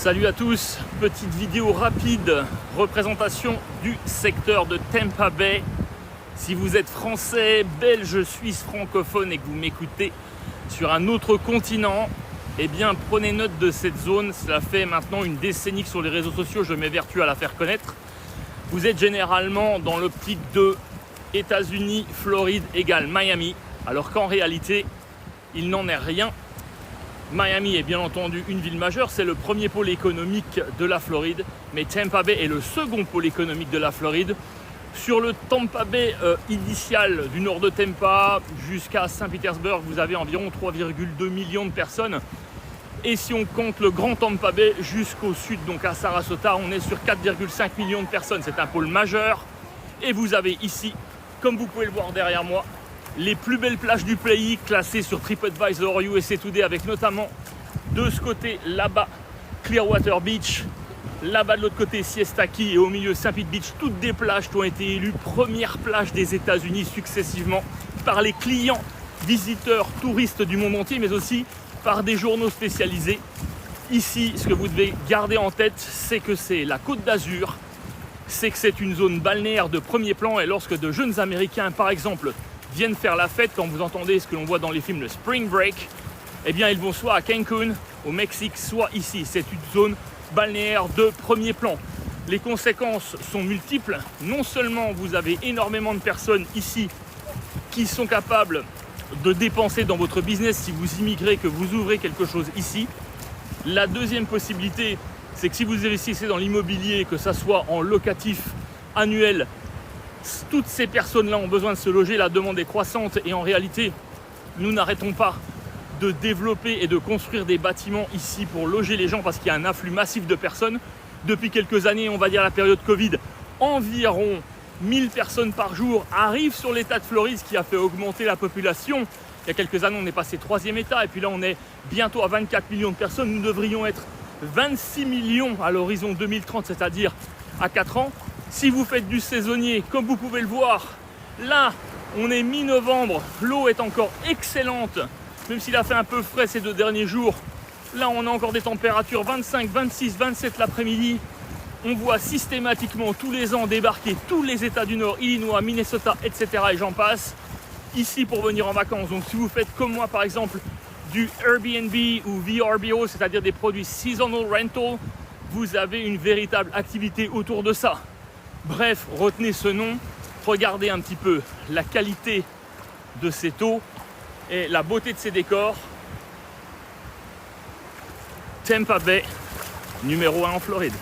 Salut à tous, petite vidéo rapide, représentation du secteur de Tampa Bay. Si vous êtes français, belge, suisse, francophone et que vous m'écoutez sur un autre continent, eh bien prenez note de cette zone. Cela fait maintenant une décennie que sur les réseaux sociaux je m'évertue à la faire connaître. Vous êtes généralement dans l'optique de États-Unis, Floride égale Miami, alors qu'en réalité il n'en est rien. Miami est bien entendu une ville majeure, c'est le premier pôle économique de la Floride, mais Tampa Bay est le second pôle économique de la Floride. Sur le Tampa Bay initial du nord de Tampa jusqu'à Saint-Pétersbourg, vous avez environ 3,2 millions de personnes. Et si on compte le grand Tampa Bay jusqu'au sud, donc à Sarasota, on est sur 4,5 millions de personnes. C'est un pôle majeur. Et vous avez ici, comme vous pouvez le voir derrière moi, les plus belles plages du pays classées sur TripAdvisor, USA Today, avec notamment de ce côté là-bas Clearwater Beach, là-bas de l'autre côté Siesta Key et au milieu St. Pete Beach, toutes des plages qui ont été élues première plage des États-Unis successivement par les clients, visiteurs, touristes du monde entier, mais aussi par des journaux spécialisés. Ici, ce que vous devez garder en tête, c'est que c'est la Côte d'Azur, c'est que c'est une zone balnéaire de premier plan, et lorsque de jeunes Américains, par exemple, viennent faire la fête, quand vous entendez ce que l'on voit dans les films, le Spring Break, eh bien ils vont soit à Cancun, au Mexique, soit ici. C'est une zone balnéaire de premier plan. Les conséquences sont multiples. Non seulement vous avez énormément de personnes ici qui sont capables de dépenser dans votre business si vous immigrez, que vous ouvrez quelque chose ici. La deuxième possibilité, c'est que si vous investissez dans l'immobilier, que ça soit en locatif annuel, toutes ces personnes-là ont besoin de se loger, la demande est croissante et en réalité, nous n'arrêtons pas de développer et de construire des bâtiments ici pour loger les gens parce qu'il y a un afflux massif de personnes. Depuis quelques années, on va dire la période Covid, environ 1000 personnes par jour arrivent sur l'État de Floride, ce qui a fait augmenter la population. Il y a quelques années, on est passé 3e État et puis là, on est bientôt à 24 millions de personnes. Nous devrions être 26 millions à l'horizon 2030, c'est-à-dire à 4 ans. Si vous faites du saisonnier, comme vous pouvez le voir, là, on est mi-novembre, l'eau est encore excellente, même s'il a fait un peu frais ces 2 derniers jours. Là, on a encore des températures 25, 26, 27 l'après-midi. On voit systématiquement tous les ans débarquer tous les États du Nord, Illinois, Minnesota, etc. et j'en passe, ici pour venir en vacances. Donc si vous faites comme moi, par exemple, du Airbnb ou VRBO, c'est-à-dire des produits seasonal rental, vous avez une véritable activité autour de ça. Bref, retenez ce nom, regardez un petit peu la qualité de cette eau et la beauté de ces décors. Tampa Bay, numéro 1 en Floride.